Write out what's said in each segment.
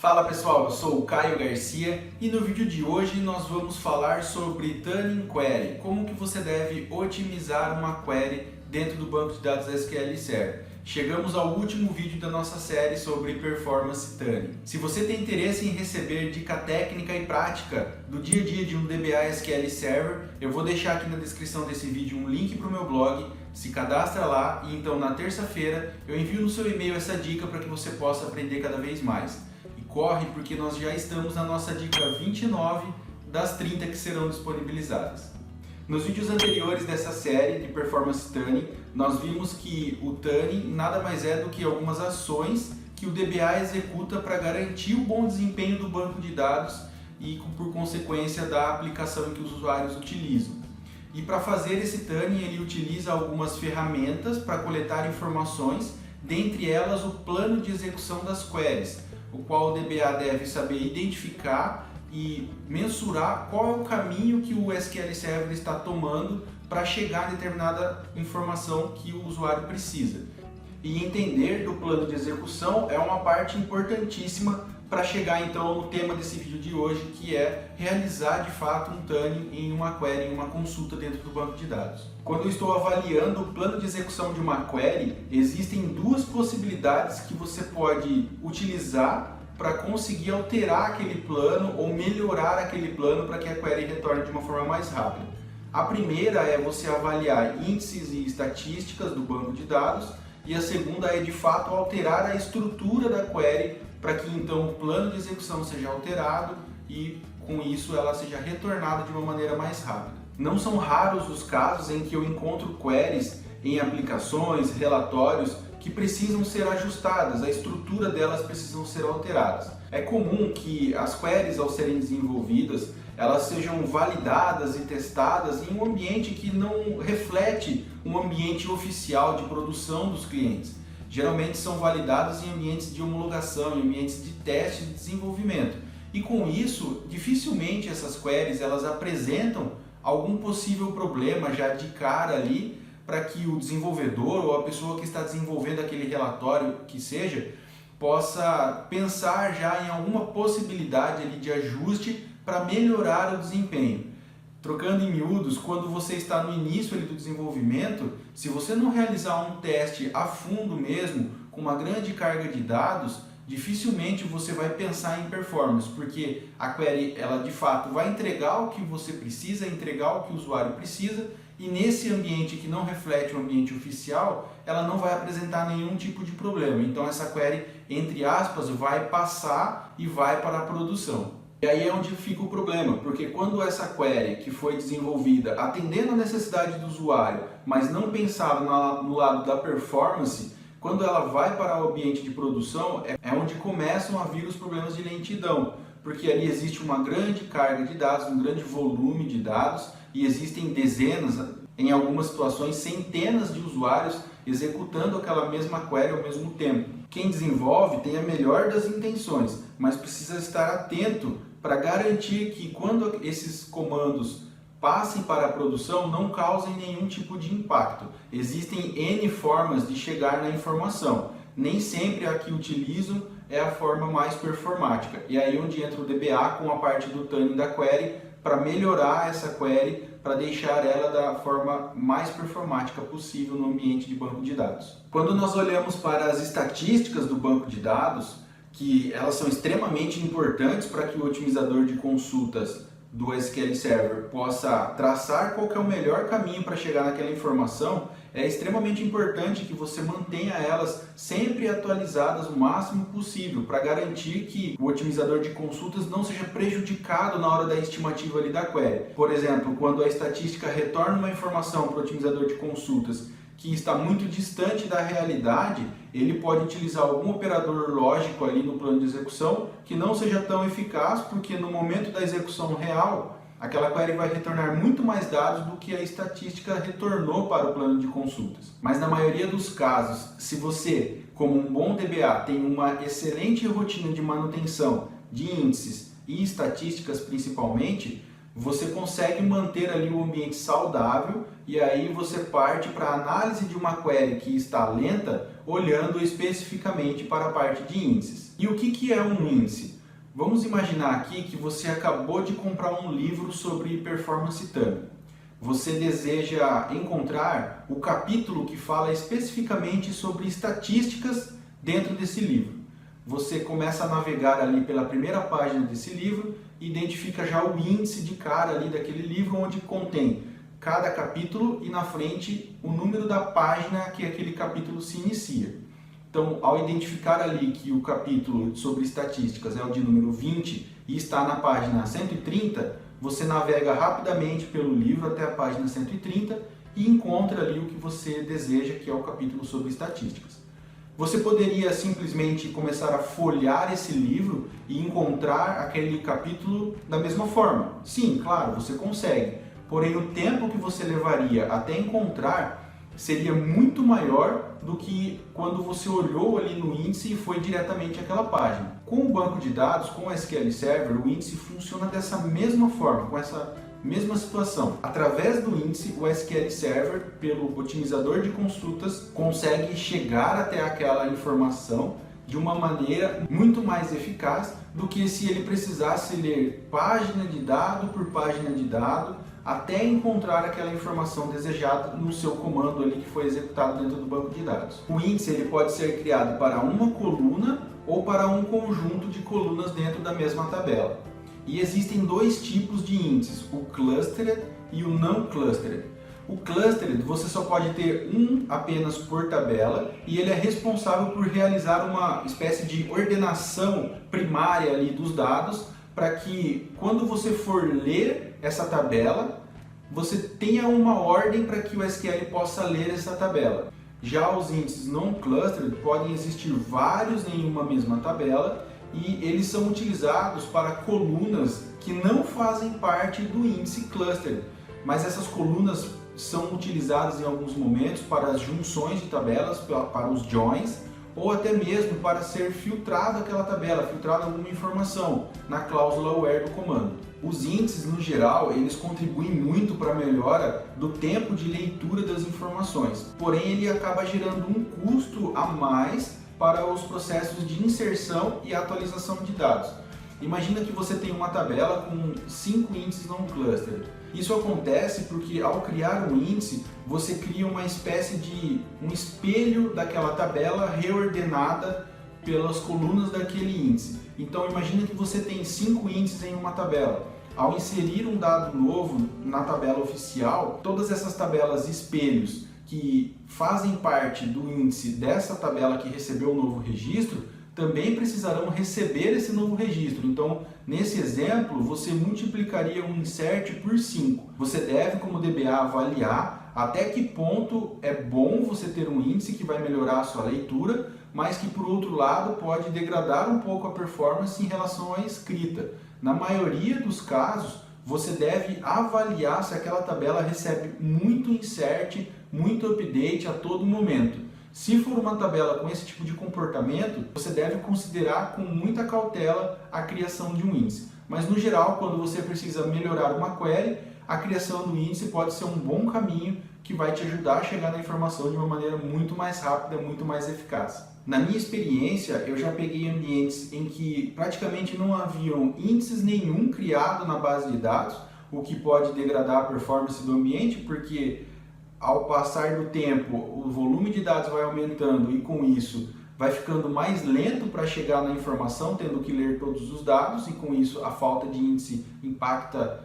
Fala pessoal, eu sou o Caio Garcia e no vídeo de hoje nós vamos falar sobre Tuning Query, como que você deve otimizar uma query dentro do banco de dados SQL Server. Chegamos ao último vídeo da nossa série sobre Performance Tuning. Se você tem interesse em receber dica técnica e prática do dia a dia de um DBA SQL Server, eu vou deixar aqui na descrição desse vídeo um link para o meu blog. Se cadastra lá e então na terça-feira eu envio no seu e-mail essa dica para que você possa aprender cada vez mais. Corre porque nós já estamos na nossa dica 29 das 30 que serão disponibilizadas. Nos vídeos anteriores dessa série de Performance Tuning, nós vimos que o Tuning nada mais é do que algumas ações que o DBA executa para garantir o bom desempenho do banco de dados e por consequência da aplicação que os usuários utilizam. E para fazer esse Tuning ele utiliza algumas ferramentas para coletar informações, dentre elas o plano de execução das queries, o qual o DBA deve saber identificar e mensurar qual é o caminho que o SQL Server está tomando para chegar a determinada informação que o usuário precisa. E entender do plano de execução é uma parte importantíssima para chegar então no tema desse vídeo de hoje, que é realizar de fato um tuning em uma query, em uma consulta dentro do banco de dados. Quando eu estou avaliando o plano de execução de uma query, existem duas possibilidades que você pode utilizar para conseguir alterar aquele plano ou melhorar aquele plano para que a query retorne de uma forma mais rápida. A primeira é você avaliar índices e estatísticas do banco de dados, e a segunda é de fato alterar a estrutura da query para que então o plano de execução seja alterado e com isso ela seja retornada de uma maneira mais rápida. Não são raros os casos em que eu encontro queries em aplicações, relatórios que precisam ser ajustadas, a estrutura delas precisam ser alteradas. É comum que as queries ao serem desenvolvidas elas sejam validadas e testadas em um ambiente que não reflete um ambiente oficial de produção dos clientes. Geralmente são validadas em ambientes de homologação, em ambientes de teste de desenvolvimento. E com isso, dificilmente essas queries elas apresentam algum possível problema já de cara ali para que o desenvolvedor ou a pessoa que está desenvolvendo aquele relatório que seja, possa pensar já em alguma possibilidade ali de ajuste para melhorar o desempenho. Trocando em miúdos, quando você está no início ali do desenvolvimento, se você não realizar um teste a fundo mesmo, com uma grande carga de dados, dificilmente você vai pensar em performance, porque a query ela de fato vai entregar o que você precisa, entregar o que o usuário precisa, e nesse ambiente que não reflete o ambiente oficial, ela não vai apresentar nenhum tipo de problema. Então essa query, entre aspas, vai passar e vai para a produção. E aí é onde fica o problema, porque quando essa query que foi desenvolvida atendendo a necessidade do usuário, mas não pensado no lado da performance, quando ela vai para o ambiente de produção, é onde começam a vir os problemas de lentidão, porque ali existe uma grande carga de dados, um grande volume de dados, e existem dezenas, em algumas situações, centenas de usuários executando aquela mesma query ao mesmo tempo. Quem desenvolve tem a melhor das intenções, mas precisa estar atento para garantir que quando esses comandos passem para a produção não causem nenhum tipo de impacto. Existem N formas de chegar na informação. Nem sempre a que utilizam é a forma mais performática. E aí onde entra o DBA com a parte do tuning da query para melhorar essa query, para deixar ela da forma mais performática possível no ambiente de banco de dados. Quando nós olhamos para as estatísticas do banco de dados, que elas são extremamente importantes para que o otimizador de consultas do SQL Server possa traçar qual que é o melhor caminho para chegar naquela informação, é extremamente importante que você mantenha elas sempre atualizadas o máximo possível para garantir que o otimizador de consultas não seja prejudicado na hora da estimativa ali da query. Por exemplo, quando a estatística retorna uma informação para o otimizador de consultas que está muito distante da realidade, ele pode utilizar algum operador lógico ali no plano de execução que não seja tão eficaz, porque no momento da execução real, aquela query vai retornar muito mais dados do que a estatística retornou para o plano de consultas. Mas na maioria dos casos, se você, como um bom DBA, tem uma excelente rotina de manutenção de índices e estatísticas principalmente, você consegue manter ali o ambiente saudável e aí você parte para a análise de uma query que está lenta, olhando especificamente para a parte de índices. E o que é um índice? Vamos imaginar aqui que você acabou de comprar um livro sobre performance tuning. Você deseja encontrar o capítulo que fala especificamente sobre estatísticas dentro desse livro. Você começa a navegar ali pela primeira página desse livro e identifica já o índice de cara ali daquele livro, onde contém cada capítulo e na frente o número da página que aquele capítulo se inicia. Então, ao identificar ali que o capítulo sobre estatísticas é o de número 20 e está na página 130, você navega rapidamente pelo livro até a página 130 e encontra ali o que você deseja, que é o capítulo sobre estatísticas. Você poderia simplesmente começar a folhear esse livro e encontrar aquele capítulo da mesma forma. Sim, claro, você consegue. Porém, o tempo que você levaria até encontrar seria muito maior do que quando você olhou ali no índice e foi diretamente àquela página. Com o banco de dados, com o SQL Server, o índice funciona dessa mesma forma, com essa mesma situação. Através do índice, o SQL Server, pelo otimizador de consultas, consegue chegar até aquela informação de uma maneira muito mais eficaz do que se ele precisasse ler página de dado por página de dado até encontrar aquela informação desejada no seu comando ali que foi executado dentro do banco de dados. O índice ele pode ser criado para uma coluna ou para um conjunto de colunas dentro da mesma tabela. E existem dois tipos de índices, o clustered e o não clustered. O clustered você só pode ter um apenas por tabela e ele é responsável por realizar uma espécie de ordenação primária ali dos dados para que quando você for ler essa tabela, você tenha uma ordem para que o SQL possa ler essa tabela. Já os índices não clustered podem existir vários em uma mesma tabela e eles são utilizados para colunas que não fazem parte do índice clustered, mas essas colunas são utilizadas em alguns momentos para as junções de tabelas, para os joins, ou até mesmo para ser filtrada aquela tabela, filtrada alguma informação na cláusula where do comando. Os índices, no geral, eles contribuem muito para a melhora do tempo de leitura das informações, porém ele acaba gerando um custo a mais para os processos de inserção e atualização de dados. Imagina que você tem uma tabela com 5 índices não clustered. Isso acontece porque ao criar um índice, você cria uma espécie de um espelho daquela tabela reordenada pelas colunas daquele índice. Então imagina que você tem 5 índices em uma tabela. Ao inserir um dado novo na tabela oficial, todas essas tabelas espelhos que fazem parte do índice dessa tabela que recebeu o novo registro, também precisarão receber esse novo registro. Então, nesse exemplo, você multiplicaria um insert por 5. Você deve, como DBA, avaliar até que ponto é bom você ter um índice que vai melhorar a sua leitura, mas que, por outro lado, pode degradar um pouco a performance em relação à escrita. Na maioria dos casos, você deve avaliar se aquela tabela recebe muito insert, muito update a todo momento. Se for uma tabela com esse tipo de comportamento, você deve considerar com muita cautela a criação de um índice. Mas no geral, quando você precisa melhorar uma query, a criação do índice pode ser um bom caminho que vai te ajudar a chegar na informação de uma maneira muito mais rápida, muito mais eficaz. Na minha experiência, eu já peguei ambientes em que praticamente não haviam índices nenhum criado na base de dados, o que pode degradar a performance do ambiente, porque ao passar do tempo, o volume de dados vai aumentando e com isso vai ficando mais lento para chegar na informação, tendo que ler todos os dados e com isso a falta de índice impacta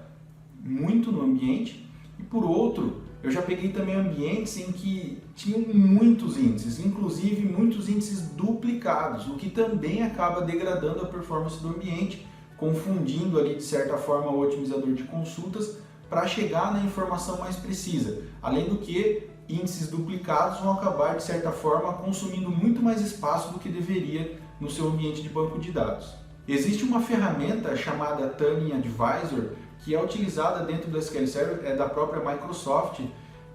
muito no ambiente. E por outro, eu já peguei também ambientes em que tinham muitos índices, inclusive muitos índices duplicados, o que também acaba degradando a performance do ambiente, confundindo ali de certa forma o otimizador de consultas para chegar na informação mais precisa. Além do que, índices duplicados vão acabar, de certa forma, consumindo muito mais espaço do que deveria no seu ambiente de banco de dados. Existe uma ferramenta chamada Tuning Advisor, que é utilizada dentro do SQL Server, é da própria Microsoft,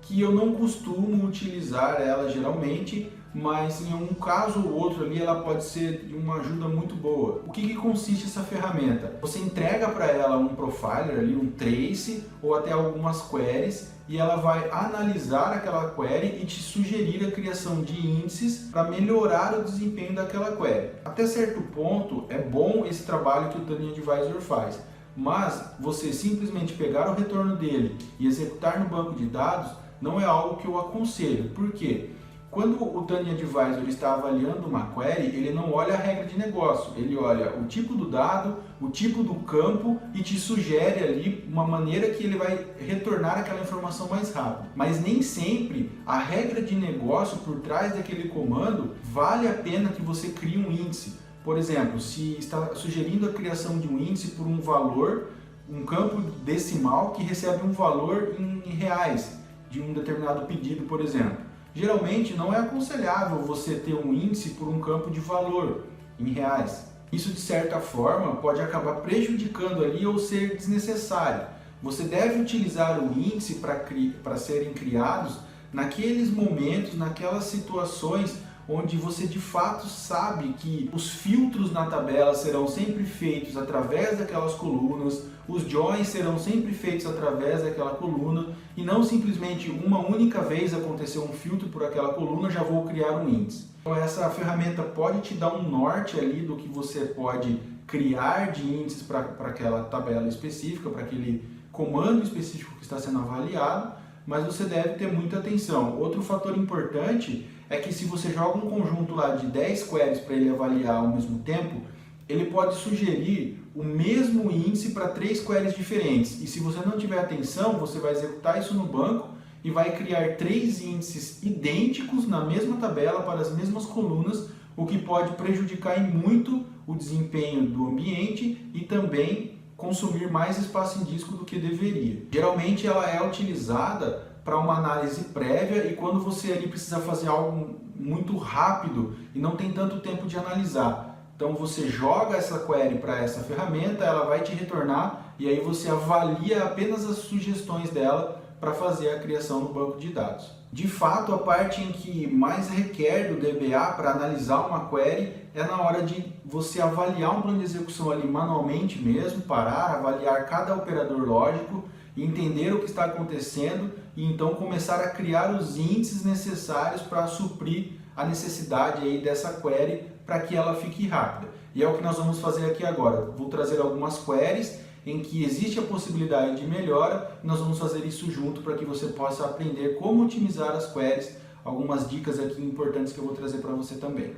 que eu não costumo utilizar ela geralmente, mas em um caso ou outro ali ela pode ser de uma ajuda muito boa. O que consiste essa ferramenta? Você entrega para ela um profiler ali, um trace ou até algumas queries, e ela vai analisar aquela query e te sugerir a criação de índices para melhorar o desempenho daquela query. Até certo ponto é bom esse trabalho que o Tuning Advisor faz, mas você simplesmente pegar o retorno dele e executar no banco de dados não é algo que eu aconselho. Por quê? Quando o Tuning Advisor está avaliando uma query, ele não olha a regra de negócio, ele olha o tipo do dado, o tipo do campo e te sugere ali uma maneira que ele vai retornar aquela informação mais rápido. Mas nem sempre a regra de negócio por trás daquele comando vale a pena que você crie um índice. Por exemplo, se está sugerindo a criação de um índice por um valor, um campo decimal que recebe um valor em reais de um determinado pedido, por exemplo. Geralmente não é aconselhável você ter um índice por um campo de valor em reais. Isso de certa forma pode acabar prejudicando ali ou ser desnecessário. Você deve utilizar o índice para serem criados naqueles momentos, naquelas situações onde você de fato sabe que os filtros na tabela serão sempre feitos através daquelas colunas, os joins serão sempre feitos através daquela coluna e não simplesmente uma única vez aconteceu um filtro por aquela coluna, já vou criar um índice. Então essa ferramenta pode te dar um norte ali do que você pode criar de índices para aquela tabela específica, para aquele comando específico que está sendo avaliado, mas você deve ter muita atenção. Outro fator importante é que se você joga um conjunto lá de 10 queries para ele avaliar ao mesmo tempo, ele pode sugerir o mesmo índice para 3 queries diferentes. E se você não tiver atenção, você vai executar isso no banco e vai criar 3 índices idênticos na mesma tabela para as mesmas colunas, o que pode prejudicar em muito o desempenho do ambiente e também consumir mais espaço em disco do que deveria. Geralmente ela é utilizada para uma análise prévia e quando você ali precisa fazer algo muito rápido e não tem tanto tempo de analisar. Então você joga essa query para essa ferramenta, ela vai te retornar e aí você avalia apenas as sugestões dela para fazer a criação no banco de dados. De fato, a parte em que mais requer do DBA para analisar uma query é na hora de você avaliar um plano de execução ali manualmente mesmo, parar, avaliar cada operador lógico, entender o que está acontecendo e então começar a criar os índices necessários para suprir a necessidade aí dessa query para que ela fique rápida. E é o que nós vamos fazer aqui agora. Vou trazer algumas queries em que existe a possibilidade de melhora e nós vamos fazer isso junto para que você possa aprender como otimizar as queries. Algumas dicas aqui importantes que eu vou trazer para você também.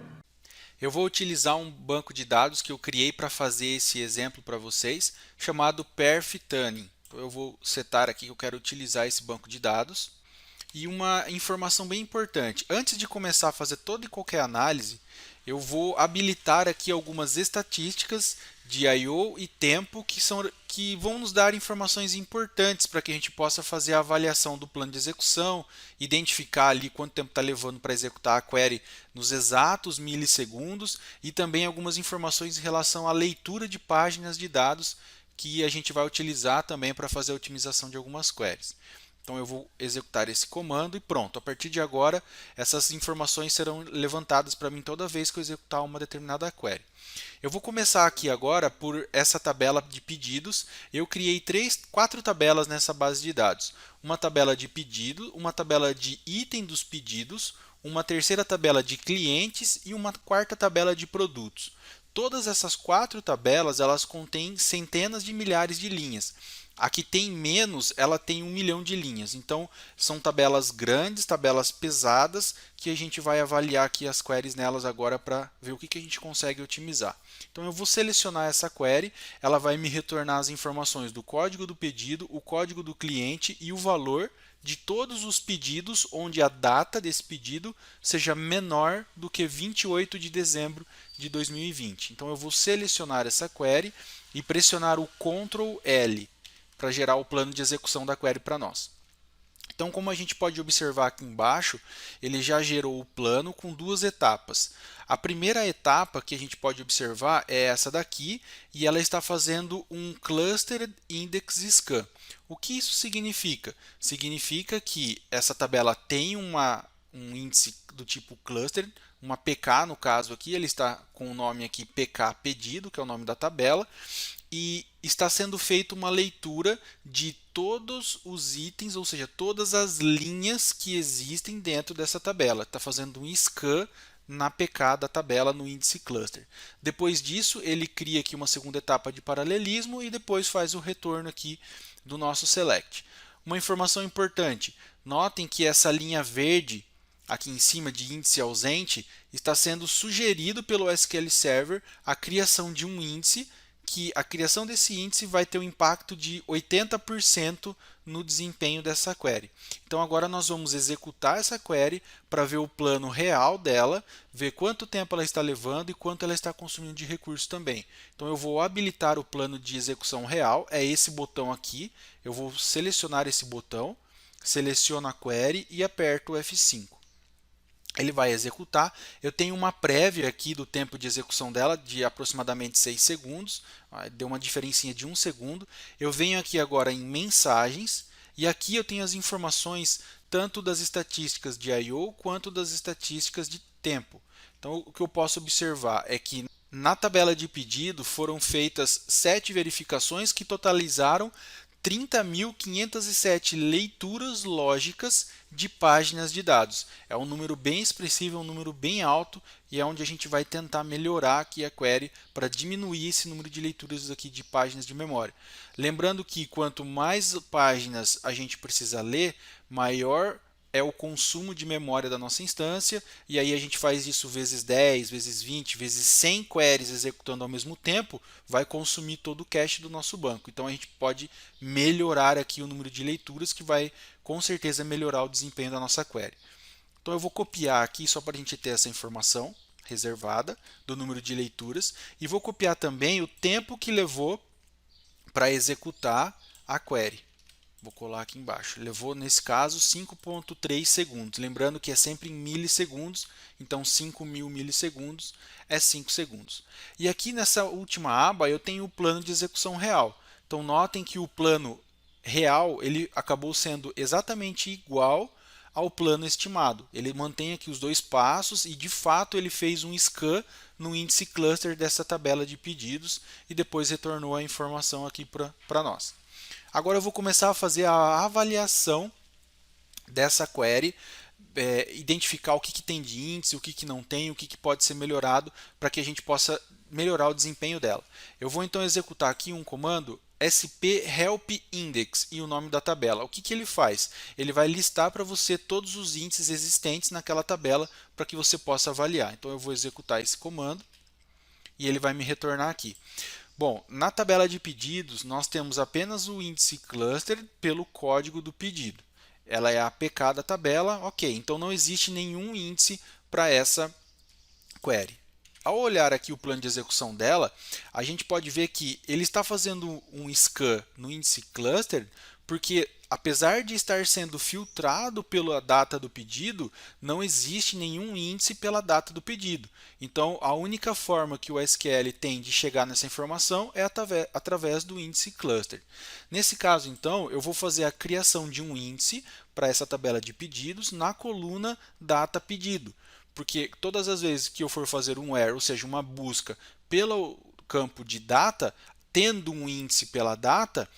Eu vou utilizar um banco de dados que eu criei para fazer esse exemplo para vocês, chamado Perf-Tuning. Eu vou setar aqui que eu quero utilizar esse banco de dados. E uma informação bem importante, antes de começar a fazer toda e qualquer análise, eu vou habilitar aqui algumas estatísticas de I/O e tempo que vão nos dar informações importantes para que a gente possa fazer a avaliação do plano de execução, identificar ali quanto tempo está levando para executar a query nos exatos milissegundos e também algumas informações em relação à leitura de páginas de dados que a gente vai utilizar também para fazer a otimização de algumas queries. Então eu vou executar esse comando e pronto. A partir de agora, essas informações serão levantadas para mim toda vez que eu executar uma determinada query. Eu vou começar aqui agora por essa tabela de pedidos. Eu criei 4 tabelas nessa base de dados. Uma tabela de pedido, uma tabela de item dos pedidos, uma terceira tabela de clientes e uma quarta tabela de produtos. Todas essas 4 tabelas elas contêm centenas de milhares de linhas. A que tem menos, ela tem 1 milhão de linhas. Então, são tabelas grandes, tabelas pesadas, que a gente vai avaliar aqui as queries nelas agora para ver o que a gente consegue otimizar. Então, eu vou selecionar essa query, ela vai me retornar as informações do código do pedido, o código do cliente e o valor de todos os pedidos onde a data desse pedido seja menor do que 28 de dezembro de 2020. Então, eu vou selecionar essa query e pressionar o Ctrl L para gerar o plano de execução da query para nós. Então, como a gente pode observar aqui embaixo, ele já gerou o plano com 2 etapas. A primeira etapa que a gente pode observar é essa daqui, e ela está fazendo um Clustered Index Scan. O que isso significa? Significa que essa tabela tem uma um índice do tipo cluster, uma PK no caso aqui, ele está com o nome aqui PK pedido, que é o nome da tabela, e está sendo feita uma leitura de todos os itens, ou seja, todas as linhas que existem dentro dessa tabela. Está fazendo um scan na PK da tabela no índice cluster. Depois disso, ele cria aqui uma segunda etapa de paralelismo e depois faz o retorno aqui do nosso select. Uma informação importante, notem que essa linha verde aqui em cima de índice ausente está sendo sugerido pelo SQL Server a criação de um índice, que a criação desse índice vai ter um impacto de 80% no desempenho dessa query. Então agora nós vamos executar essa query para ver o plano real dela, ver quanto tempo ela está levando e quanto ela está consumindo de recurso também. Então eu vou habilitar o plano de execução real, é esse botão aqui, eu vou selecionar esse botão, seleciono a query e aperto o F5. Ele vai executar. Eu tenho uma prévia aqui do tempo de execução dela de aproximadamente 6 segundos. Deu uma diferencinha de 1 segundo. Eu venho aqui agora em mensagens e aqui eu tenho as informações tanto das estatísticas de I/O quanto das estatísticas de tempo. Então o que eu posso observar é que na tabela de pedido foram feitas 7 verificações que totalizaram 30.507 leituras lógicas de páginas de dados. É um número bem expressivo, é um número bem alto e é onde a gente vai tentar melhorar aqui a query para diminuir esse número de leituras aqui de páginas de memória. Lembrando que quanto mais páginas a gente precisa ler, maior é o consumo de memória da nossa instância, e aí a gente faz isso vezes 10, vezes 20, vezes 100 queries executando ao mesmo tempo, vai consumir todo o cache do nosso banco. Então a gente pode melhorar aqui o número de leituras, que vai com certeza melhorar o desempenho da nossa query. Então eu vou copiar aqui só para a gente ter essa informação reservada do número de leituras, e vou copiar também o tempo que levou para executar a query. Vou colar aqui embaixo. Levou, nesse caso, 5,3 segundos. Lembrando que é sempre em milissegundos, então 5.000 milissegundos é 5 segundos. E aqui nessa última aba eu tenho o plano de execução real. Então notem que o plano real ele acabou sendo exatamente igual ao plano estimado. Ele mantém aqui os dois passos e de fato ele fez um scan no índice cluster dessa tabela de pedidos e depois retornou a informação aqui para nós. Agora eu vou começar a fazer a avaliação dessa query, identificar o que tem de índice, o que não tem, o que pode ser melhorado para que a gente possa melhorar o desempenho dela. Eu vou então executar aqui um comando sp help index e o nome da tabela. O que ele faz? Ele vai listar para você todos os índices existentes naquela tabela para que você possa avaliar. Então eu vou executar esse comando e ele vai me retornar aqui. Bom, na tabela de pedidos, nós temos apenas o índice cluster pelo código do pedido. Ela é a APK da tabela, ok, então não existe nenhum índice para essa query. Ao olhar aqui o plano de execução dela, a gente pode ver que ele está fazendo um scan no índice cluster, porque apesar de estar sendo filtrado pela data do pedido, não existe nenhum índice pela data do pedido. Então, a única forma que o SQL tem de chegar nessa informação é através do índice cluster. Nesse caso, então, eu vou fazer a criação de um índice para essa tabela de pedidos na coluna data pedido. Porque todas as vezes que eu for fazer um where, ou seja, uma busca pelo campo de data, tendo um índice pela data,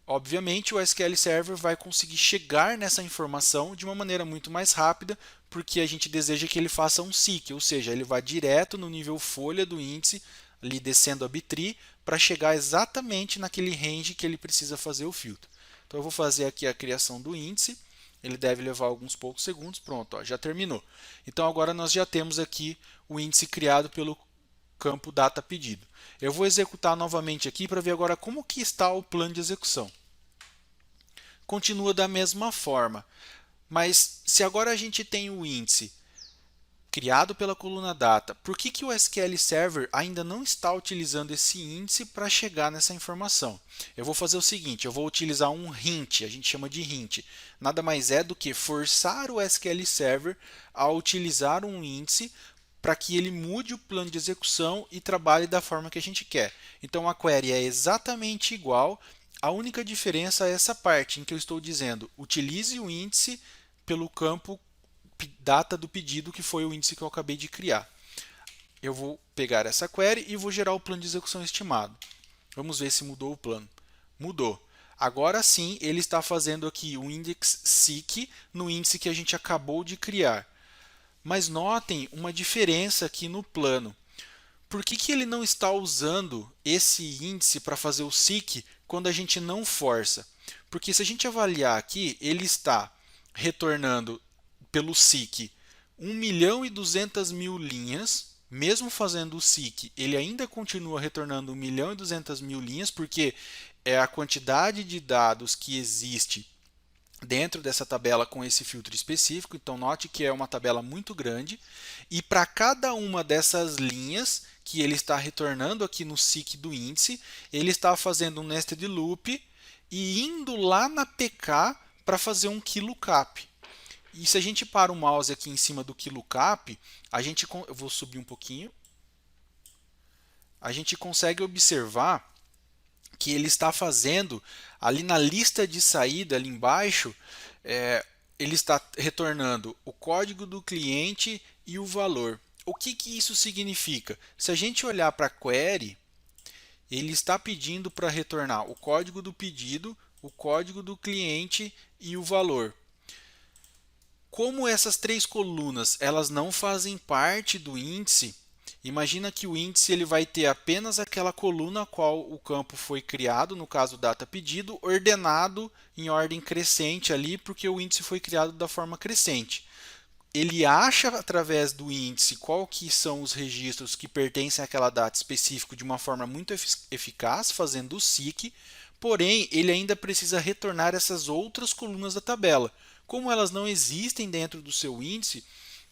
obviamente o SQL Server vai conseguir chegar nessa informação de uma maneira muito mais rápida, porque a gente deseja que ele faça um seek, ou seja, ele vai direto no nível folha do índice, ali descendo a B-tree, para chegar exatamente naquele range que ele precisa fazer o filtro. Então eu vou fazer aqui a criação do índice. Ele deve levar alguns poucos segundos. Pronto, ó, já terminou. Então agora nós já temos aqui o índice criado pelo campo data pedido. Eu vou executar novamente aqui para ver agora como que está o plano de execução. Continua da mesma forma, mas se agora a gente tem o índice criado pela coluna data, por que o SQL Server ainda não está utilizando esse índice para chegar nessa informação? Eu vou fazer o seguinte, eu vou utilizar um hint, a gente chama de hint. Nada mais é do que forçar o SQL Server a utilizar um índice para que ele mude o plano de execução e trabalhe da forma que a gente quer. Então a query é exatamente igual, a única diferença é essa parte em que eu estou dizendo utilize o índice pelo campo data do pedido, que foi o índice que eu acabei de criar. Eu vou pegar essa query e vou gerar o plano de execução estimado. Vamos ver se mudou o plano. Mudou. Agora sim, ele está fazendo aqui o index seek no índice que a gente acabou de criar. Mas notem uma diferença aqui no plano. Por que ele não está usando esse índice para fazer o seek quando a gente não força? Porque se a gente avaliar aqui, ele está retornando pelo seek 1.200.000 linhas. Mesmo fazendo o seek, ele ainda continua retornando 1.200.000 linhas, porque é a quantidade de dados que existe dentro dessa tabela com esse filtro específico. Então note que é uma tabela muito grande, e para cada uma dessas linhas que ele está retornando aqui no seek do índice, ele está fazendo um nested loop e indo lá na PK para fazer um key lookup. E se a gente para o mouse aqui em cima do key lookup, eu vou subir um pouquinho, a gente consegue observar que ele está fazendo ali na lista de saída, ali embaixo, ele está retornando o código do cliente e o valor. O que isso significa? Se a gente olhar para a query, ele está pedindo para retornar o código do pedido, o código do cliente e o valor. Como essas três colunas elas não fazem parte do índice, imagina que o índice ele vai ter apenas aquela coluna a qual o campo foi criado, no caso data pedido, ordenado em ordem crescente ali, porque o índice foi criado da forma crescente. Ele acha através do índice qual que são os registros que pertencem àquela data específica de uma forma muito eficaz, fazendo o seek, porém ele ainda precisa retornar essas outras colunas da tabela. Como elas não existem dentro do seu índice,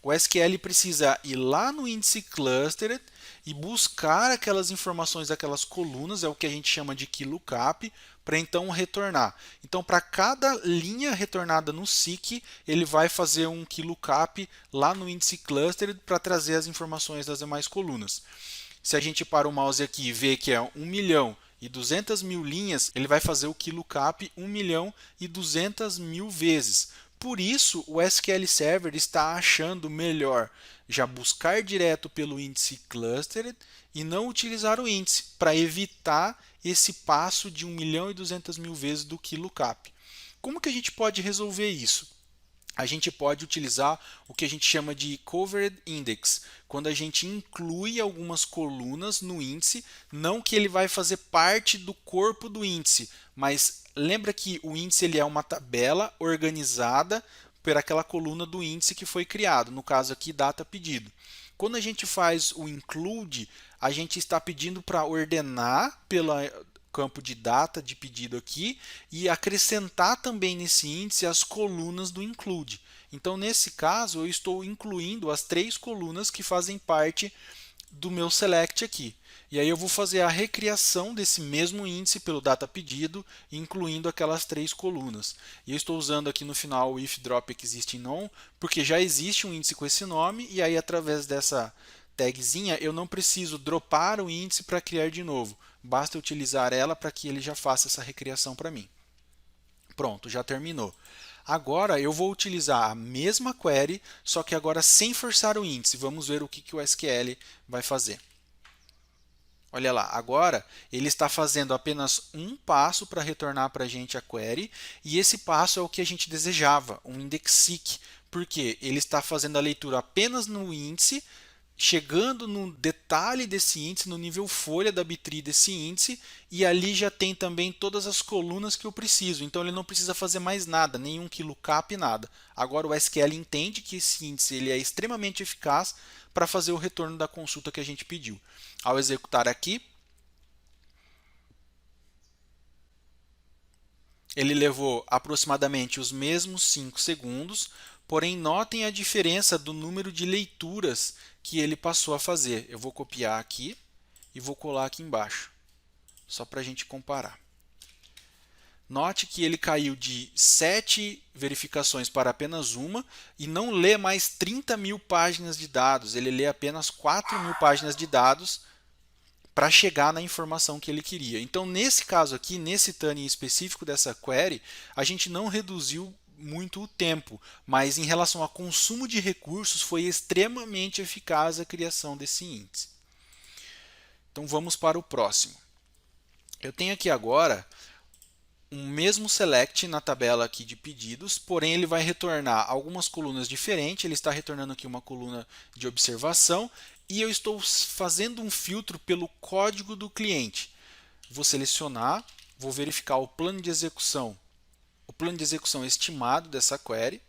o SQL precisa ir lá no índice clustered e buscar aquelas informações daquelas colunas, é o que a gente chama de key lookup, para então retornar. Então, para cada linha retornada no seek, ele vai fazer um key lookup lá no índice clustered para trazer as informações das demais colunas. Se a gente para o mouse aqui e vê que é 1.200.000 linhas, ele vai fazer o key lookup 1.200.000 vezes. Por isso, o SQL Server está achando melhor já buscar direto pelo índice clustered e não utilizar o índice, para evitar esse passo de 1.200.000 vezes do key lookup. Como que a gente pode resolver isso? A gente pode utilizar o que a gente chama de covered index, quando a gente inclui algumas colunas no índice, não que ele vai fazer parte do corpo do índice, mas lembra que o índice ele é uma tabela organizada por aquela coluna do índice que foi criado, no caso aqui data pedido. Quando a gente faz o include, a gente está pedindo para ordenar pelo campo de data de pedido aqui e acrescentar também nesse índice as colunas do include. Então, nesse caso, eu estou incluindo as três colunas que fazem parte do meu select aqui. E aí eu vou fazer a recriação desse mesmo índice pelo data pedido, incluindo aquelas três colunas. E eu estou usando aqui no final o if drop existing none, porque já existe um índice com esse nome, e aí através dessa tagzinha eu não preciso dropar o índice para criar de novo. Basta utilizar ela para que ele já faça essa recriação para mim. Pronto, já terminou. Agora eu vou utilizar a mesma query, só que agora sem forçar o índice. Vamos ver o que o SQL vai fazer. Olha lá, agora ele está fazendo apenas um passo para retornar para a gente a query, e esse passo é o que a gente desejava, um index seek, porque ele está fazendo a leitura apenas no índice, chegando no detalhe desse índice, no nível folha da B-tree desse índice, e ali já tem também todas as colunas que eu preciso. Então ele não precisa fazer mais nada, nenhum key lookup, nada. Agora o SQL entende que esse índice ele é extremamente eficaz para fazer o retorno da consulta que a gente pediu. Ao executar aqui, ele levou aproximadamente os mesmos 5 segundos, porém notem a diferença do número de leituras que ele passou a fazer. Eu vou copiar aqui e vou colar aqui embaixo, só para a gente comparar. Note que ele caiu de 7 verificações para apenas uma e não lê mais 30.000 páginas de dados, ele lê apenas 4.000 páginas de dados para chegar na informação que ele queria. Então, nesse caso aqui, nesse tuning específico dessa query, a gente não reduziu muito o tempo, mas em relação a consumo de recursos foi extremamente eficaz a criação desse índice. Então vamos para o próximo. Eu tenho aqui agora um mesmo select na tabela aqui de pedidos, porém ele vai retornar algumas colunas diferentes. Ele está retornando aqui uma coluna de observação e eu estou fazendo um filtro pelo código do cliente. Vou selecionar, vou verificar o plano de execução estimado dessa query.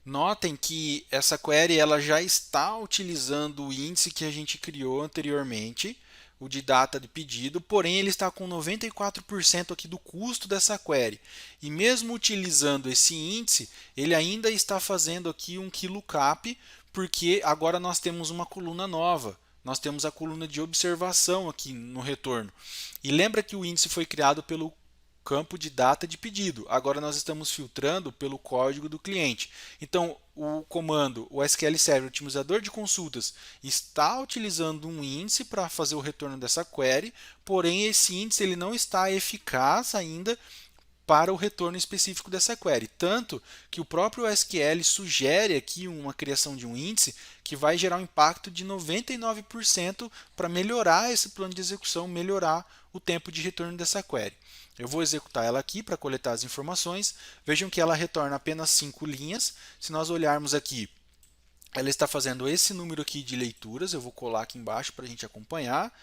Notem que essa query ela já está utilizando o índice que a gente criou anteriormente, o de data de pedido, porém ele está com 94% aqui do custo dessa query. E mesmo utilizando esse índice, ele ainda está fazendo aqui um KeyLookup, porque agora nós temos uma coluna nova. Nós temos a coluna de observação aqui no retorno. E lembra que o índice foi criado pelo campo de data de pedido. Agora nós estamos filtrando pelo código do cliente. Então, o comando, o SQL Server Otimizador de Consultas, está utilizando um índice para fazer o retorno dessa query, porém esse índice ele não está eficaz ainda para o retorno específico dessa query. Tanto que o próprio SQL sugere aqui uma criação de um índice que vai gerar um impacto de 99% para melhorar esse plano de execução, melhorar o tempo de retorno dessa query. Eu vou executar ela aqui para coletar as informações. Vejam que ela retorna apenas 5 linhas. Se nós olharmos aqui, ela está fazendo esse número aqui de leituras. Eu vou colar aqui embaixo para a gente acompanhar.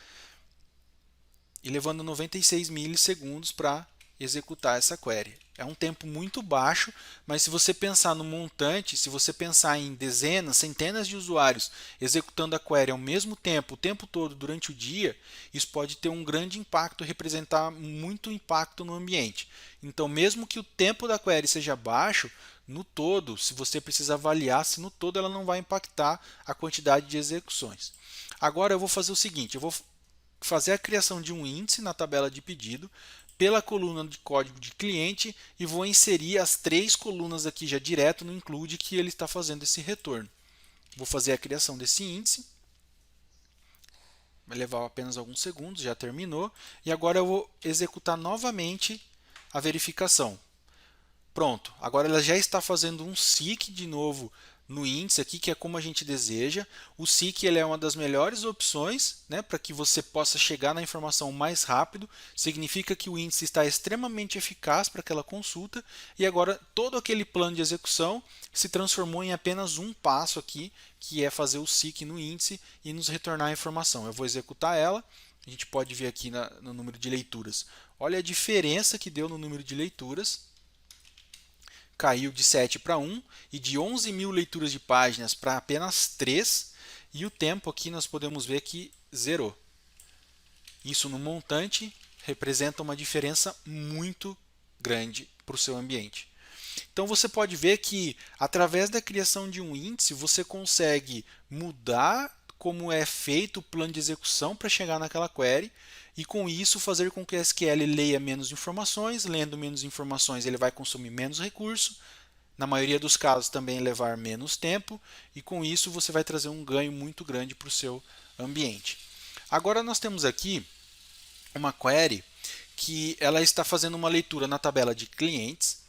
E levando 96 milissegundos para executar essa query. É um tempo muito baixo, mas se você pensar no montante, se você pensar em dezenas, centenas de usuários executando a query ao mesmo tempo, o tempo todo durante o dia, isso pode ter um grande impacto, representar muito impacto no ambiente. Então, mesmo que o tempo da query seja baixo, no todo, se você precisa avaliar se no todo ela não vai impactar a quantidade de execuções. Agora eu vou fazer o seguinte, eu vou fazer a criação de um índice na tabela de pedido pela coluna de código de cliente e vou inserir as 3 colunas aqui já direto no include que ele está fazendo esse retorno. Vou fazer a criação desse índice. Vai levar apenas alguns segundos, já terminou. E agora eu vou executar novamente a verificação. Pronto, agora ela já está fazendo um seek de novo no índice aqui, que é como a gente deseja. O seek ele é uma das melhores opções, né, para que você possa chegar na informação mais rápido. Significa que o índice está extremamente eficaz para aquela consulta e agora todo aquele plano de execução se transformou em apenas um passo aqui, que é fazer o seek no índice e nos retornar a informação. Eu vou executar ela, a gente pode ver aqui no número de leituras. Olha a diferença que deu no número de leituras. Caiu de 7 para 1 e de 11 mil leituras de páginas para apenas 3. E o tempo aqui nós podemos ver que zerou. Isso no montante representa uma diferença muito grande para o seu ambiente. Então você pode ver que através da criação de um índice você consegue mudar como é feito o plano de execução para chegar naquela query e com isso fazer com que o SQL leia menos informações, lendo menos informações ele vai consumir menos recurso, na maioria dos casos também levar menos tempo e com isso você vai trazer um ganho muito grande para o seu ambiente. Agora nós temos aqui uma query que ela está fazendo uma leitura na tabela de clientes,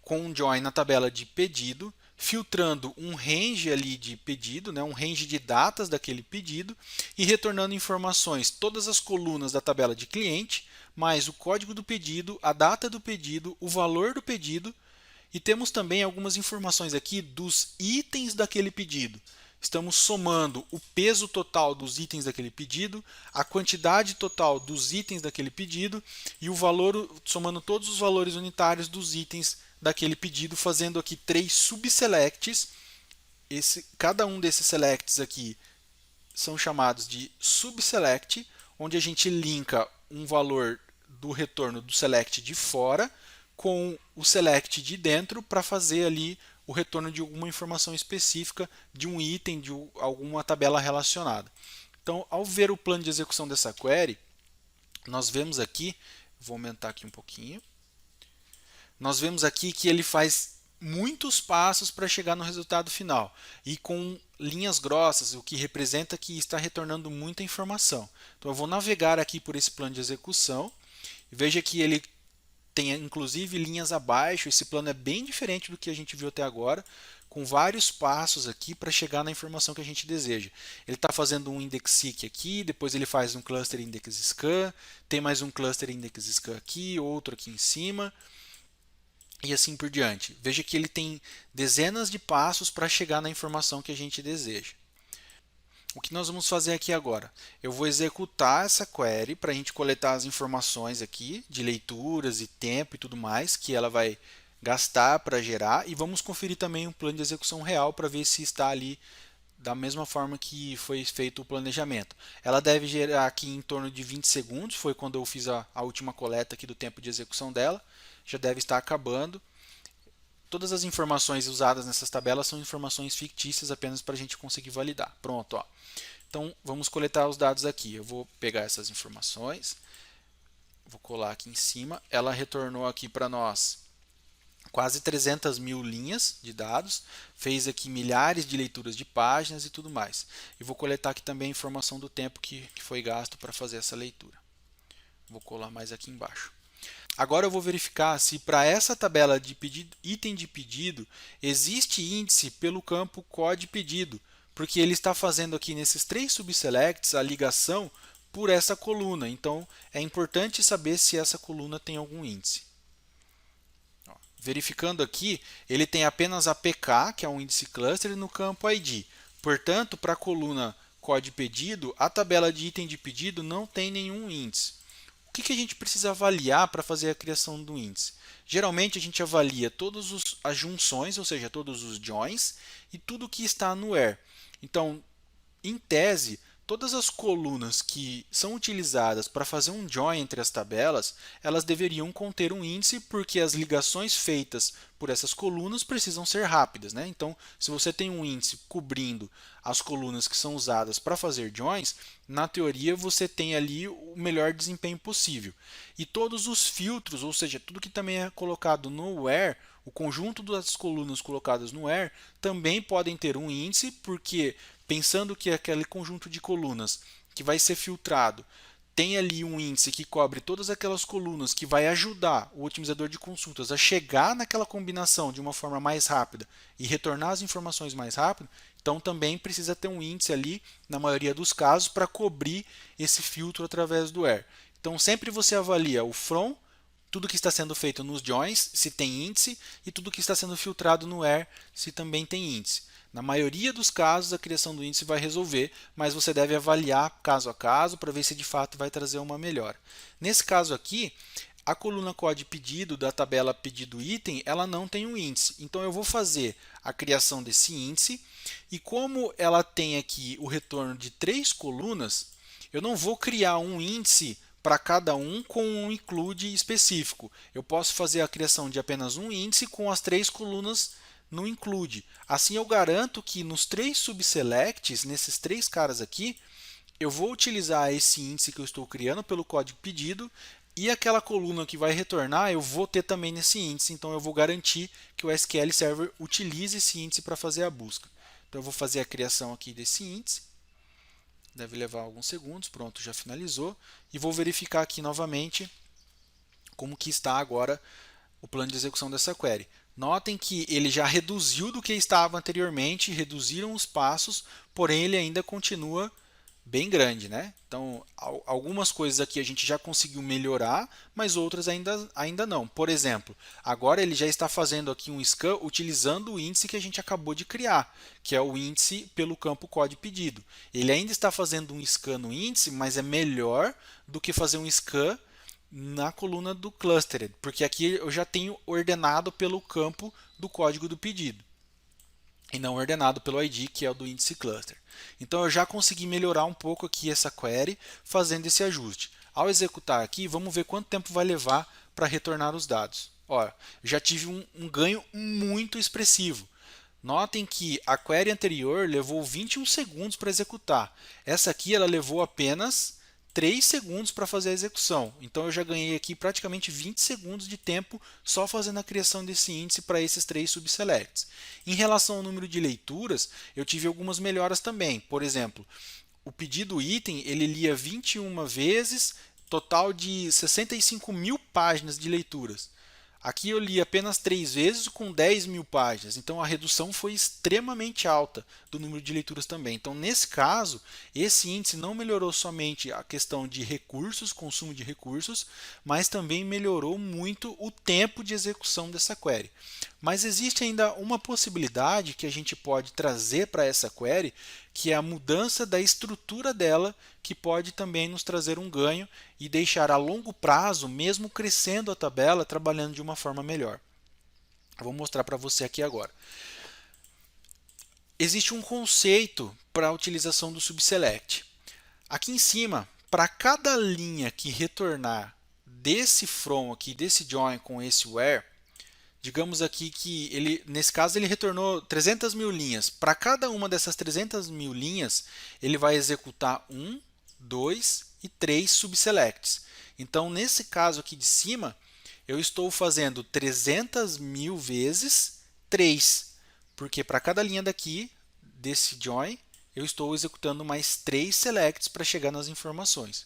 com um join na tabela de pedido, filtrando um range ali de pedido, né, um range de datas daquele pedido e retornando informações, todas as colunas da tabela de cliente, mais o código do pedido, a data do pedido, o valor do pedido e temos também algumas informações aqui dos itens daquele pedido. Estamos somando o peso total dos itens daquele pedido, a quantidade total dos itens daquele pedido e o valor, somando todos os valores unitários dos itens daquele pedido, fazendo aqui 3 subselects. Cada um desses selects aqui são chamados de subselect, onde a gente linka um valor do retorno do select de fora com o select de dentro para fazer ali o retorno de alguma informação específica de um item, de alguma tabela relacionada. Então, ao ver o plano de execução dessa query, nós vemos aqui, vou aumentar aqui um pouquinho, nós vemos aqui que ele faz muitos passos para chegar no resultado final e com linhas grossas, o que representa que está retornando muita informação. Então eu vou navegar aqui por esse plano de execução e veja que ele tem inclusive linhas abaixo. Esse plano é bem diferente do que a gente viu até agora, com vários passos aqui para chegar na informação que a gente deseja. Ele está fazendo um index seek aqui, depois ele faz um cluster index scan, tem mais um cluster index scan aqui, outro aqui em cima, e assim por diante. Veja que ele tem dezenas de passos para chegar na informação que a gente deseja. O que nós vamos fazer aqui agora? Eu vou executar essa query para a gente coletar as informações aqui de leituras e tempo e tudo mais que ela vai gastar para gerar, e vamos conferir também um plano de execução real para ver se está ali da mesma forma que foi feito o planejamento. Ela deve gerar aqui em torno de 20 segundos, foi quando eu fiz a última coleta aqui do tempo de execução dela, já deve estar acabando. Todas as informações usadas nessas tabelas são informações fictícias apenas para a gente conseguir validar. Pronto, ó. Então vamos coletar os dados aqui. Eu vou pegar essas informações, vou colar aqui em cima. Ela retornou aqui para nós quase 300 mil linhas de dados, fez aqui milhares de leituras de páginas e tudo mais. E vou coletar aqui também a informação do tempo que foi gasto para fazer essa leitura. Vou colar mais aqui embaixo. Agora eu vou verificar se para essa tabela de pedido, item de pedido, existe índice pelo campo code pedido, porque ele está fazendo aqui nesses 3 subselects a ligação por essa coluna. Então é importante saber se essa coluna tem algum índice. Verificando aqui, ele tem apenas a PK, que é um índice cluster, no campo ID. Portanto, para a coluna code pedido, a tabela de item de pedido não tem nenhum índice. O que a gente precisa avaliar para fazer a criação do índice? Geralmente a gente avalia todas as junções, ou seja, todos os joins, e tudo que está no where. Então, em tese, todas as colunas que são utilizadas para fazer um join entre as tabelas, elas deveriam conter um índice, porque as ligações feitas por essas colunas precisam ser rápidas, né? Então, se você tem um índice cobrindo as colunas que são usadas para fazer joins, na teoria você tem ali o melhor desempenho possível. E todos os filtros, ou seja, tudo que também é colocado no where, o conjunto das colunas colocadas no where, também podem ter um índice, porque pensando que aquele conjunto de colunas que vai ser filtrado tem ali um índice que cobre todas aquelas colunas, que vai ajudar o otimizador de consultas a chegar naquela combinação de uma forma mais rápida e retornar as informações mais rápido, então também precisa ter um índice ali, na maioria dos casos, para cobrir esse filtro através do where. Então sempre você avalia o from, tudo que está sendo feito nos joins, se tem índice, e tudo que está sendo filtrado no where, se também tem índice. Na maioria dos casos, a criação do índice vai resolver, mas você deve avaliar caso a caso para ver se de fato vai trazer uma melhora. Nesse caso aqui, a coluna code pedido da tabela pedido item, ela não tem um índice. Então eu vou fazer a criação desse índice, e como ela tem aqui o retorno de 3 colunas, eu não vou criar um índice para cada um com um include específico. Eu posso fazer a criação de apenas um índice com as 3 colunas no include. Assim eu garanto que nos 3 subselects, nesses 3 caras aqui, eu vou utilizar esse índice que eu estou criando pelo código pedido, e aquela coluna que vai retornar eu vou ter também nesse índice. Então eu vou garantir que o SQL Server utilize esse índice para fazer a busca. Então eu vou fazer a criação aqui desse índice. Deve levar alguns segundos. Pronto, já finalizou. E vou verificar aqui novamente como que está agora o plano de execução dessa query. Notem que ele já reduziu do que estava anteriormente, reduziram os passos, porém ele ainda continua bem grande, né? Então, algumas coisas aqui a gente já conseguiu melhorar, mas outras ainda não. Por exemplo, agora ele já está fazendo aqui um scan utilizando o índice que a gente acabou de criar, que é o índice pelo campo code pedido. Ele ainda está fazendo um scan no índice, mas é melhor do que fazer um scan na coluna do clustered, porque aqui eu já tenho ordenado pelo campo do código do pedido e não ordenado pelo ID, que é o do índice cluster. Então eu já consegui melhorar um pouco aqui essa query fazendo esse ajuste. Ao executar aqui, vamos ver quanto tempo vai levar para retornar os dados. Olha, já tive um ganho muito expressivo. Notem que a query anterior levou 21 segundos para executar. Essa aqui ela levou apenas 3 segundos para fazer a execução. Então eu já ganhei aqui praticamente 20 segundos de tempo só fazendo a criação desse índice para esses 3 subselects. Em relação ao número de leituras, eu tive algumas melhoras também. Por exemplo, o pedido item ele lia 21 vezes total de 65 mil páginas de leituras. Aqui eu li apenas 3 vezes com 10 mil páginas, então a redução foi extremamente alta do número de leituras também. Então, nesse caso, esse índice não melhorou somente a questão de recursos, consumo de recursos, mas também melhorou muito o tempo de execução dessa query. Mas existe ainda uma possibilidade que a gente pode trazer para essa query, que é a mudança da estrutura dela, que pode também nos trazer um ganho e deixar a longo prazo, mesmo crescendo a tabela, trabalhando de uma forma melhor. Eu vou mostrar para você aqui agora. Existe um conceito para a utilização do subselect. Aqui em cima, para cada linha que retornar desse from aqui, desse join com esse where, digamos aqui que ele, nesse caso, ele retornou 300 mil linhas. Para cada uma dessas 300 mil linhas, ele vai executar 1, 2 e 3 subselects. Então, nesse caso aqui de cima, eu estou fazendo 300 mil vezes 3, porque para cada linha daqui, desse join, eu estou executando mais 3 selects para chegar nas informações.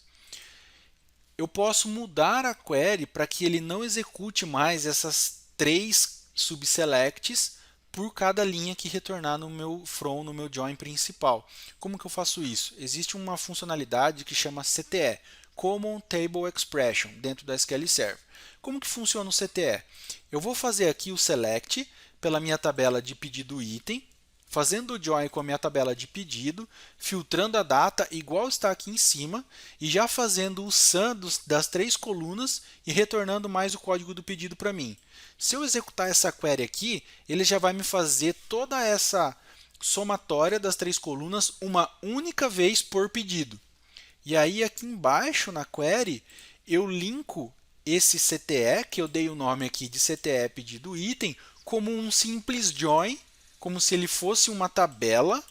Eu posso mudar a query para que ele não execute mais essas 3 subselects por cada linha que retornar no meu from, no meu join principal. Como que eu faço isso? Existe uma funcionalidade que chama CTE, Common Table Expression, dentro da SQL Server. Como que funciona o CTE? Eu vou fazer aqui o select pela minha tabela de pedido item, fazendo o join com a minha tabela de pedido, filtrando a data igual está aqui em cima e já fazendo o sum das 3 colunas e retornando mais o código do pedido para mim. Se eu executar essa query aqui, ele já vai me fazer toda essa somatória das 3 colunas uma única vez por pedido. E aí aqui embaixo na query, eu linko esse CTE, que eu dei o nome aqui de CTE pedido item, como um simples join, como se ele fosse uma tabela.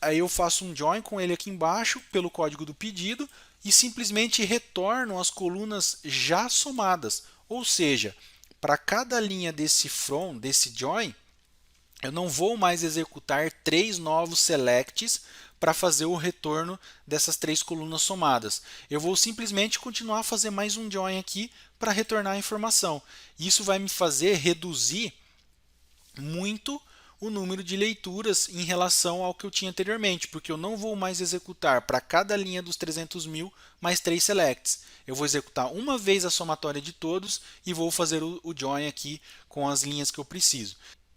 Aí eu faço um join com ele aqui embaixo pelo código do pedido e simplesmente retorno as colunas já somadas. Ou seja, para cada linha desse from, desse join, eu não vou mais executar 3 novos selects para fazer o retorno dessas 3 colunas somadas. Eu vou simplesmente continuar a fazer mais um join aqui para retornar a informação. Isso vai me fazer reduzir muito o número de leituras em relação ao que eu tinha anteriormente, porque eu não vou mais executar para cada linha dos 300 mil mais 3 selects. Eu vou executar uma vez a somatória de todos e vou fazer o join aqui com as linhas que eu preciso.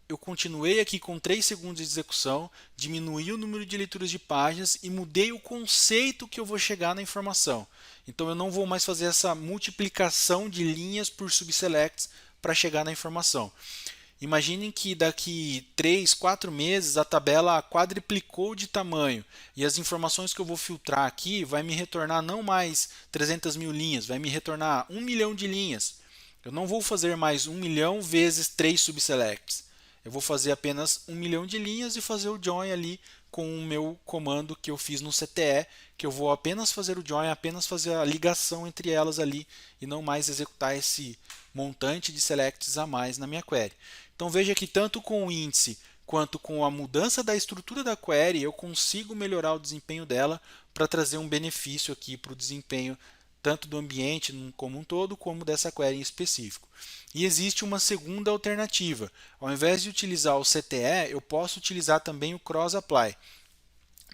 Eu continuei aqui com 3 segundos de execução, diminuí o número de leituras de páginas e mudei o conceito que eu vou chegar na informação. Então eu não vou mais fazer essa multiplicação de linhas por subselects para chegar na informação. Imaginem que daqui 3, 4 meses a tabela quadriplicou de tamanho e as informações que eu vou filtrar aqui vai me retornar não mais 300 mil linhas, vai me retornar 1 milhão de linhas. Eu não vou fazer mais 1 milhão vezes 3 subselects. Eu vou fazer apenas 1 milhão de linhas e fazer o join ali com o meu comando que eu fiz no CTE, que eu vou apenas fazer o join, apenas fazer a ligação entre elas ali e não mais executar esse montante de selects a mais na minha query. Então veja que tanto com o índice quanto com a mudança da estrutura da query eu consigo melhorar o desempenho dela para trazer um benefício aqui para o desempenho tanto do ambiente como um todo, como dessa query em específico. E existe uma segunda alternativa. Ao invés de utilizar o CTE, eu posso utilizar também o Cross Apply.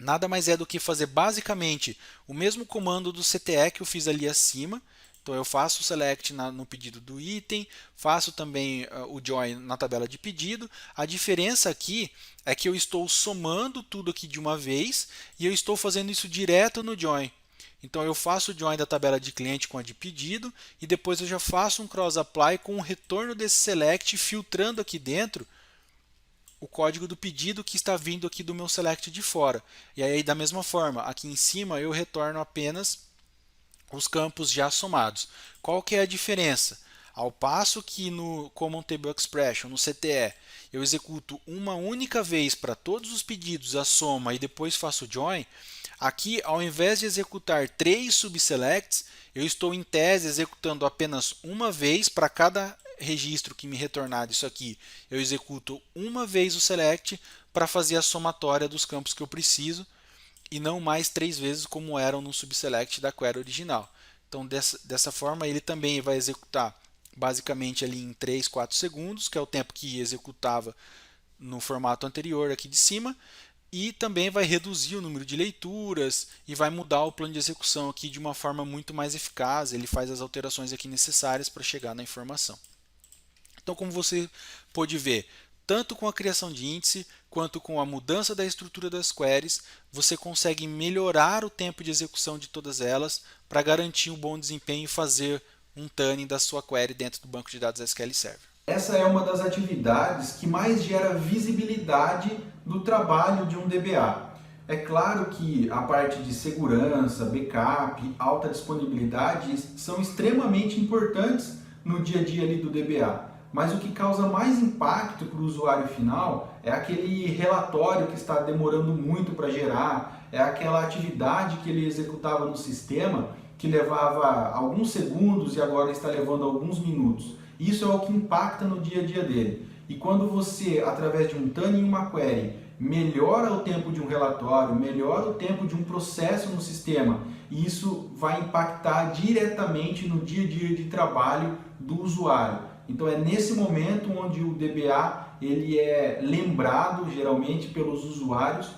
Nada mais é do que fazer basicamente o mesmo comando do CTE que eu fiz ali acima. Então eu faço o select no pedido do item, faço também o join na tabela de pedido. A diferença aqui é que eu estou somando tudo aqui de uma vez e eu estou fazendo isso direto no join. Então eu faço o join da tabela de cliente com a de pedido e depois eu já faço um cross apply com o retorno desse select, filtrando aqui dentro o código do pedido que está vindo aqui do meu select de fora. E aí da mesma forma, aqui em cima eu retorno apenas os campos já somados. Qual que é a diferença? Ao passo que no Common Table Expression, no CTE, eu executo uma única vez para todos os pedidos a soma e depois faço o join, aqui ao invés de executar 3 subselects, eu estou em tese executando apenas uma vez para cada registro que me retornar disso aqui. Eu executo uma vez o select para fazer a somatória dos campos que eu preciso e não mais 3 vezes como eram no subselect da query original. Então dessa forma ele também vai executar basicamente ali em 3, 4 segundos, que é o tempo que executava no formato anterior aqui de cima, e também vai reduzir o número de leituras e vai mudar o plano de execução aqui de uma forma muito mais eficaz. Ele faz as alterações aqui necessárias para chegar na informação. Então, como você pôde ver, tanto com a criação de índice quanto com a mudança da estrutura das queries, você consegue melhorar o tempo de execução de todas elas para garantir um bom desempenho e fazer um tuning da sua query dentro do banco de dados SQL Server. Essa é uma das atividades que mais gera visibilidade do trabalho de um DBA. É claro que a parte de segurança, backup, alta disponibilidade são extremamente importantes no dia a dia ali do DBA. Mas o que causa mais impacto para o usuário final é aquele relatório que está demorando muito para gerar, é aquela atividade que ele executava no sistema que levava alguns segundos e agora está levando alguns minutos. Isso é o que impacta no dia a dia dele. E quando você, através de um tuning em uma query, melhora o tempo de um relatório, melhora o tempo de um processo no sistema, e isso vai impactar diretamente no dia a dia de trabalho do usuário. Então é nesse momento onde o DBA ele é lembrado geralmente pelos usuários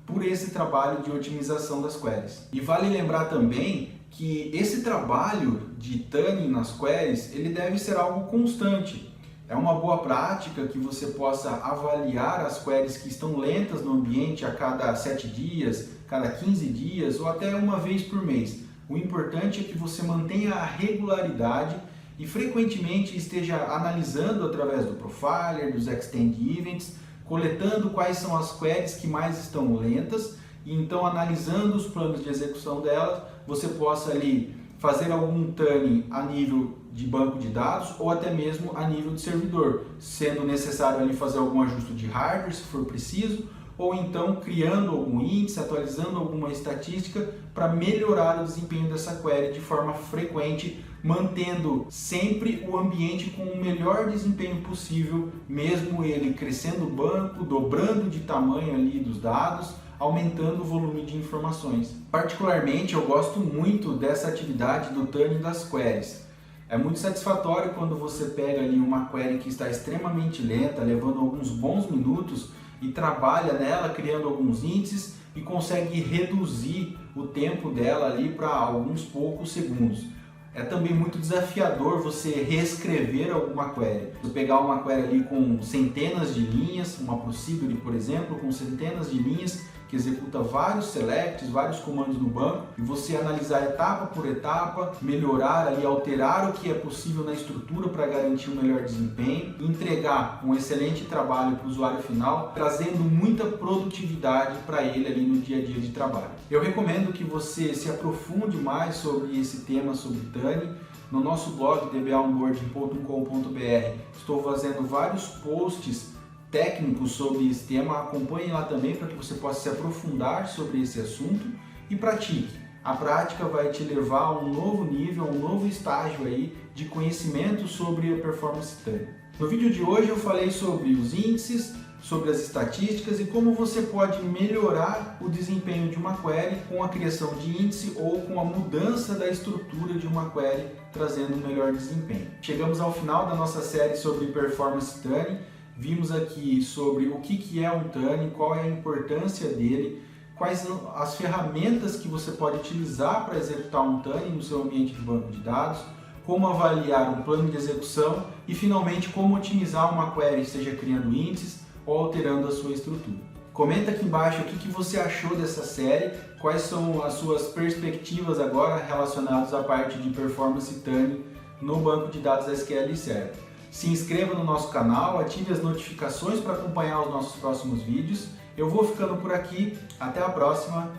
por esse trabalho de otimização das queries. E vale lembrar também que esse trabalho de tuning nas queries ele deve ser algo constante. É uma boa prática que você possa avaliar as queries que estão lentas no ambiente a cada 7 dias, cada 15 dias ou até uma vez por mês. O importante é que você mantenha a regularidade e frequentemente esteja analisando através do Profiler, dos Extend Events, coletando quais são as queries que mais estão lentas e então analisando os planos de execução delas, você possa ali fazer algum tuning a nível de banco de dados ou até mesmo a nível de servidor, sendo necessário ali fazer algum ajuste de hardware se for preciso, ou então criando algum índice, atualizando alguma estatística para melhorar o desempenho dessa query de forma frequente, mantendo sempre o ambiente com o melhor desempenho possível, mesmo ele crescendo o banco, dobrando de tamanho ali dos dados, aumentando o volume de informações. Particularmente eu gosto muito dessa atividade do tuning das queries. É muito satisfatório quando você pega ali uma query que está extremamente lenta, levando alguns bons minutos, e trabalha nela criando alguns índices e consegue reduzir o tempo dela ali para alguns poucos segundos. É também muito desafiador você reescrever alguma query. Você pegar uma query ali com centenas de linhas, uma procedure, por exemplo, com centenas de linhas, que executa vários selects, vários comandos no banco, e você analisar etapa por etapa, melhorar ali, alterar o que é possível na estrutura para garantir um melhor desempenho, entregar um excelente trabalho para o usuário final, trazendo muita produtividade para ele ali no dia a dia de trabalho. Eu recomendo que você se aprofunde mais sobre esse tema, sobre tuning. No nosso blog dbaonboarding.com.br estou fazendo vários posts técnicos sobre esse tema, acompanhe lá também para que você possa se aprofundar sobre esse assunto e pratique. A prática vai te levar a um novo nível, a um novo estágio aí de conhecimento sobre a performance tuning. No vídeo de hoje eu falei sobre os índices, sobre as estatísticas e como você pode melhorar o desempenho de uma query com a criação de índice ou com a mudança da estrutura de uma query, trazendo um melhor desempenho. Chegamos ao final da nossa série sobre performance tuning. Vimos aqui sobre o que é um tuning, qual é a importância dele, quais são as ferramentas que você pode utilizar para executar um tuning no seu ambiente de banco de dados, como avaliar um plano de execução e, finalmente, como otimizar uma query, seja criando índices ou alterando a sua estrutura. Comenta aqui embaixo o que você achou dessa série, quais são as suas perspectivas agora relacionadas à parte de performance tuning no banco de dados SQL Server. Se inscreva no nosso canal, ative as notificações para acompanhar os nossos próximos vídeos. Eu vou ficando por aqui, até a próxima,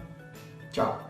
tchau!